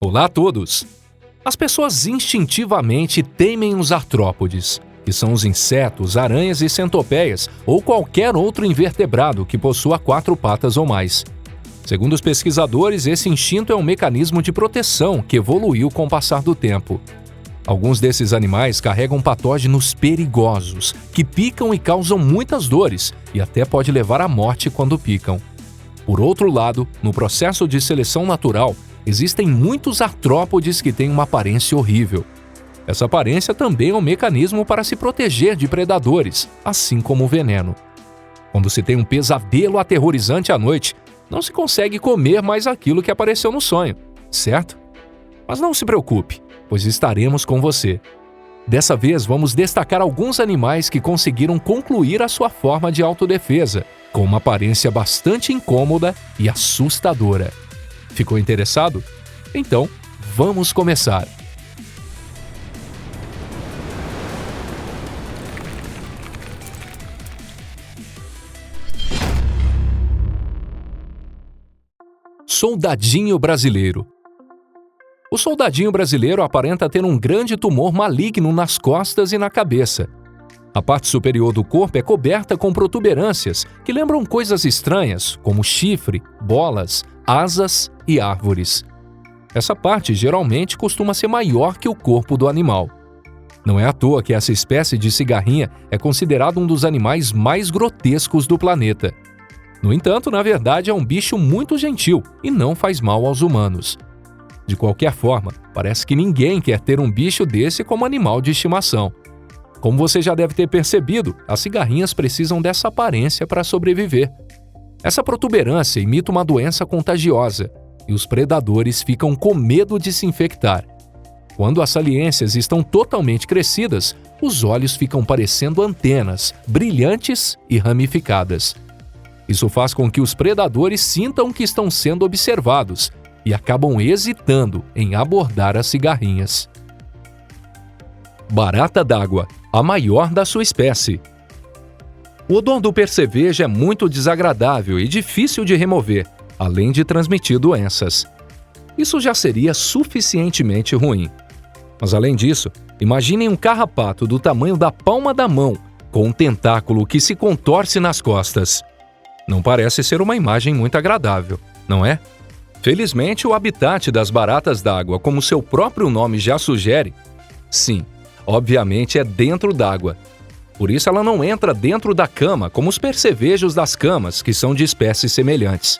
Olá a todos! As pessoas instintivamente temem os artrópodes, que são os insetos, aranhas e centopeias ou qualquer outro invertebrado que possua 4 patas ou mais. Segundo os pesquisadores, esse instinto é um mecanismo de proteção que evoluiu com o passar do tempo. Alguns desses animais carregam patógenos perigosos, que picam e causam muitas dores e até pode levar à morte quando picam. Por outro lado, no processo de seleção natural, existem muitos artrópodes que têm uma aparência horrível. Essa aparência também é um mecanismo para se proteger de predadores, assim como o veneno. Quando se tem um pesadelo aterrorizante à noite, não se consegue comer mais aquilo que apareceu no sonho, certo? Mas não se preocupe, pois estaremos com você. Dessa vez, vamos destacar alguns animais que conseguiram concluir a sua forma de autodefesa, com uma aparência bastante incômoda e assustadora. Ficou interessado? Então, vamos começar! Soldadinho brasileiro. O soldadinho brasileiro aparenta ter um grande tumor maligno nas costas e na cabeça. A parte superior do corpo é coberta com protuberâncias que lembram coisas estranhas, como chifre, bolas, asas e árvores. Essa parte geralmente costuma ser maior que o corpo do animal. Não é à toa que essa espécie de cigarrinha é considerada um dos animais mais grotescos do planeta. No entanto, na verdade, é um bicho muito gentil e não faz mal aos humanos. De qualquer forma, parece que ninguém quer ter um bicho desse como animal de estimação. Como você já deve ter percebido, as cigarrinhas precisam dessa aparência para sobreviver. Essa protuberância imita uma doença contagiosa e os predadores ficam com medo de se infectar. Quando as saliências estão totalmente crescidas, os olhos ficam parecendo antenas, brilhantes e ramificadas. Isso faz com que os predadores sintam que estão sendo observados e acabam hesitando em abordar as cigarrinhas. Barata d'água, a maior da sua espécie. O odor do percevejo é muito desagradável e difícil de remover, além de transmitir doenças. Isso já seria suficientemente ruim. Mas além disso, imaginem um carrapato do tamanho da palma da mão, com um tentáculo que se contorce nas costas. Não parece ser uma imagem muito agradável, não é? Felizmente, o habitat das baratas d'água, como seu próprio nome já sugere, sim, obviamente é dentro d'água. Por isso ela não entra dentro da cama, como os percevejos das camas, que são de espécies semelhantes.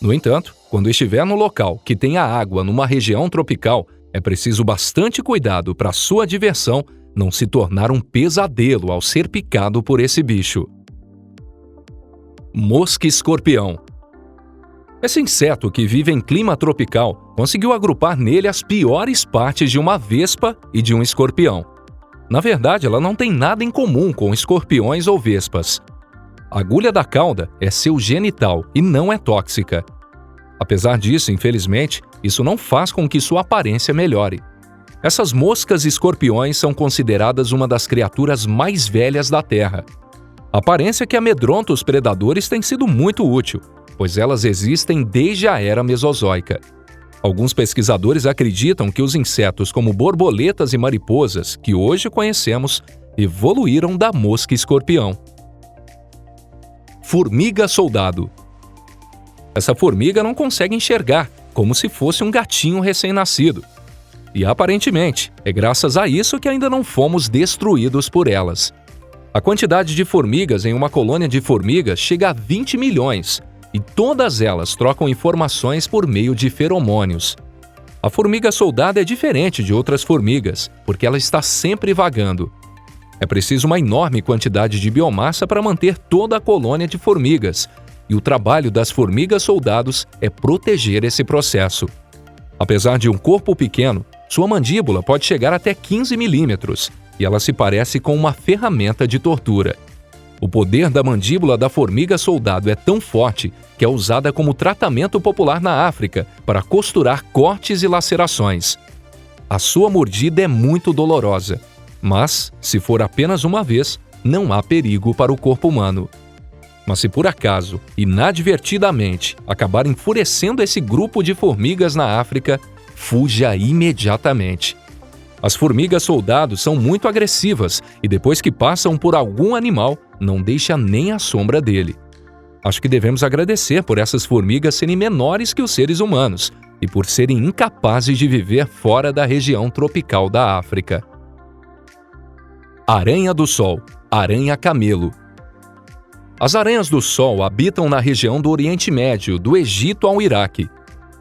No entanto, quando estiver no local que tenha água numa região tropical, é preciso bastante cuidado para sua diversão não se tornar um pesadelo ao ser picado por esse bicho. Mosca-escorpião. Esse inseto, que vive em clima tropical, conseguiu agrupar nele as piores partes de uma vespa e de um escorpião. Na verdade, ela não tem nada em comum com escorpiões ou vespas. A agulha da cauda é seu genital e não é tóxica. Apesar disso, infelizmente, isso não faz com que sua aparência melhore. Essas moscas escorpiões são consideradas uma das criaturas mais velhas da Terra. A aparência que amedronta os predadores tem sido muito útil, pois elas existem desde a era Mesozoica. Alguns pesquisadores acreditam que os insetos como borboletas e mariposas, que hoje conhecemos, evoluíram da mosca-escorpião. Formiga-soldado. Essa formiga não consegue enxergar, como se fosse um gatinho recém-nascido. E aparentemente, é graças a isso que ainda não fomos destruídos por elas. A quantidade de formigas em uma colônia de formigas chega a 20 milhões, e todas elas trocam informações por meio de feromônios. A formiga soldado é diferente de outras formigas, porque ela está sempre vagando. É preciso uma enorme quantidade de biomassa para manter toda a colônia de formigas, e o trabalho das formigas soldados é proteger esse processo. Apesar de um corpo pequeno, sua mandíbula pode chegar até 15 milímetros, e ela se parece com uma ferramenta de tortura. O poder da mandíbula da formiga soldado é tão forte que é usada como tratamento popular na África para costurar cortes e lacerações. A sua mordida é muito dolorosa, mas, se for apenas uma vez, não há perigo para o corpo humano. Mas se por acaso, inadvertidamente, acabar enfurecendo esse grupo de formigas na África, fuja imediatamente. As formigas soldados são muito agressivas e depois que passam por algum animal, não deixa nem a sombra dele. Acho que devemos agradecer por essas formigas serem menores que os seres humanos e por serem incapazes de viver fora da região tropical da África. Aranha do Sol, aranha camelo. As aranhas do Sol habitam na região do Oriente Médio, do Egito ao Iraque.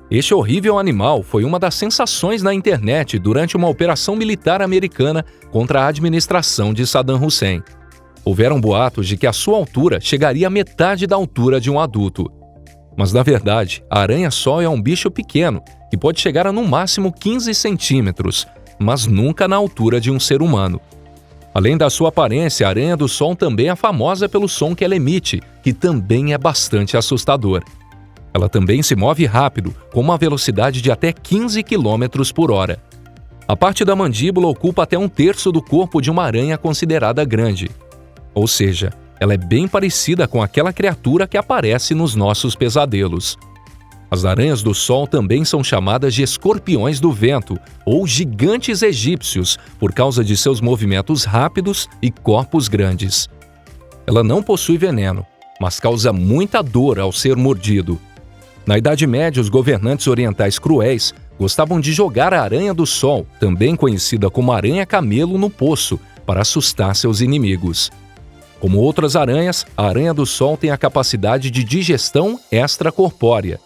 Este horrível animal foi uma das sensações na internet durante uma operação militar americana contra a administração de Saddam Hussein. Houveram boatos de que a sua altura chegaria à metade da altura de um adulto. Mas, na verdade, a aranha-sol é um bicho pequeno, que pode chegar a no máximo 15 centímetros, mas nunca na altura de um ser humano. Além da sua aparência, a aranha do sol também é famosa pelo som que ela emite, que também é bastante assustador. Ela também se move rápido, com uma velocidade de até 15 km por hora. A parte da mandíbula ocupa até 1/3 do corpo de uma aranha considerada grande. Ou seja, ela é bem parecida com aquela criatura que aparece nos nossos pesadelos. As aranhas do sol também são chamadas de escorpiões do vento ou gigantes egípcios por causa de seus movimentos rápidos e corpos grandes. Ela não possui veneno, mas causa muita dor ao ser mordido. Na Idade Média, os governantes orientais cruéis gostavam de jogar a aranha do sol, também conhecida como aranha-camelo, no poço para assustar seus inimigos. Como outras aranhas, a aranha do sol tem a capacidade de digestão extracorpórea.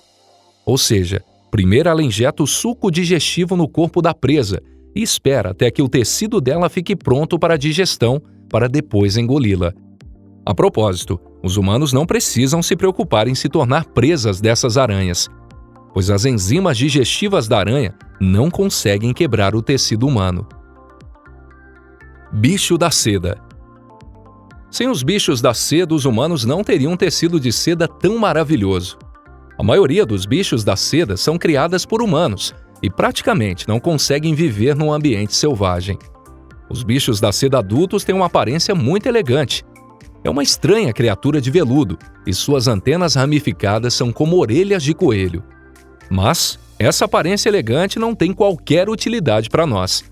Ou seja, primeiro ela injeta o suco digestivo no corpo da presa e espera até que o tecido dela fique pronto para a digestão, para depois engoli-la. A propósito, os humanos não precisam se preocupar em se tornar presas dessas aranhas, pois as enzimas digestivas da aranha não conseguem quebrar o tecido humano. Bicho da seda. Sem os bichos da seda, os humanos não teriam um tecido de seda tão maravilhoso. A maioria dos bichos da seda são criadas por humanos e praticamente não conseguem viver num ambiente selvagem. Os bichos da seda adultos têm uma aparência muito elegante. É uma estranha criatura de veludo e suas antenas ramificadas são como orelhas de coelho. Mas essa aparência elegante não tem qualquer utilidade para nós.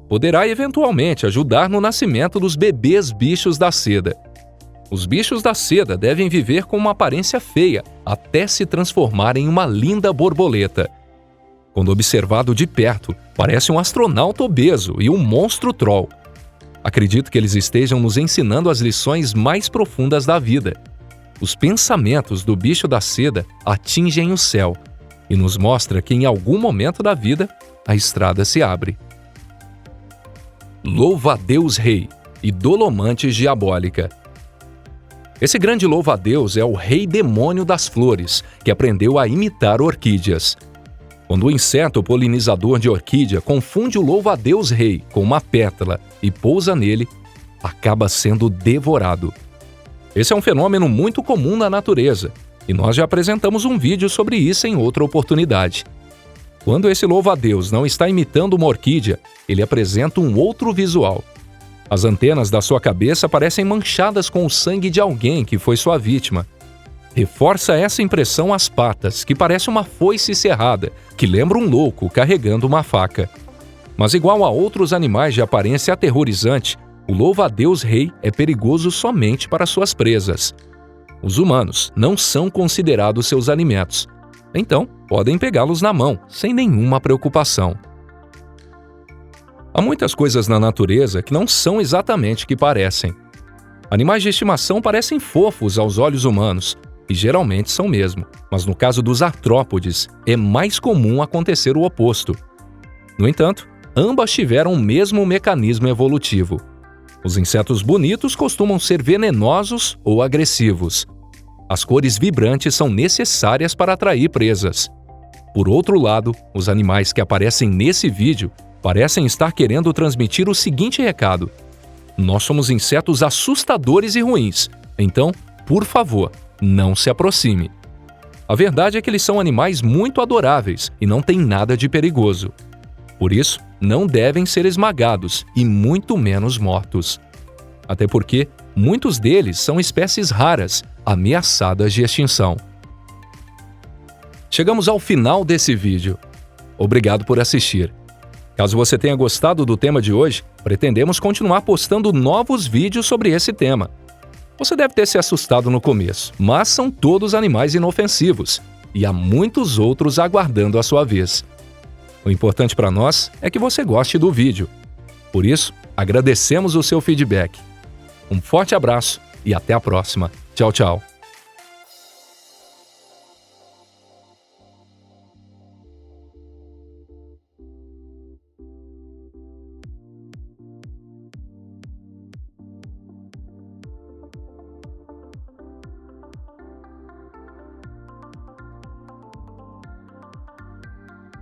Poderá eventualmente ajudar no nascimento dos bebês bichos da seda. Os bichos da seda devem viver com uma aparência feia até se transformar em uma linda borboleta. Quando observado de perto, parece um astronauta obeso e um monstro troll. Acredito que eles estejam nos ensinando as lições mais profundas da vida. Os pensamentos do bicho da seda atingem o céu e nos mostra que em algum momento da vida a estrada se abre. Louva-a-Deus Rei e Dolomantes Diabólica. Esse grande louva-a-Deus é o rei demônio das flores, que aprendeu a imitar orquídeas. Quando o inseto polinizador de orquídea confunde o louva-a-Deus rei com uma pétala e pousa nele, acaba sendo devorado. Esse é um fenômeno muito comum na natureza, e nós já apresentamos um vídeo sobre isso em outra oportunidade. Quando esse louva-a-Deus não está imitando uma orquídea, ele apresenta um outro visual. As antenas da sua cabeça parecem manchadas com o sangue de alguém que foi sua vítima. Reforça essa impressão as patas, que parece uma foice cerrada, que lembra um louco carregando uma faca. Mas igual a outros animais de aparência aterrorizante, o louva-a-Deus rei é perigoso somente para suas presas. Os humanos não são considerados seus alimentos, então podem pegá-los na mão, sem nenhuma preocupação. Há muitas coisas na natureza que não são exatamente o que parecem. Animais de estimação parecem fofos aos olhos humanos, e geralmente são mesmo, mas no caso dos artrópodes, é mais comum acontecer o oposto. No entanto, ambas tiveram o mesmo mecanismo evolutivo. Os insetos bonitos costumam ser venenosos ou agressivos. As cores vibrantes são necessárias para atrair presas. Por outro lado, os animais que aparecem nesse vídeo parecem estar querendo transmitir o seguinte recado: nós somos insetos assustadores e ruins, então, por favor, não se aproxime. A verdade é que eles são animais muito adoráveis e não têm nada de perigoso. Por isso, não devem ser esmagados e muito menos mortos. Até porque muitos deles são espécies raras, ameaçadas de extinção. Chegamos ao final desse vídeo. Obrigado por assistir. Caso você tenha gostado do tema de hoje, pretendemos continuar postando novos vídeos sobre esse tema. Você deve ter se assustado no começo, mas são todos animais inofensivos e há muitos outros aguardando a sua vez. O importante para nós é que você goste do vídeo. Por isso, agradecemos o seu feedback. Um forte abraço e até a próxima. Tchau, tchau.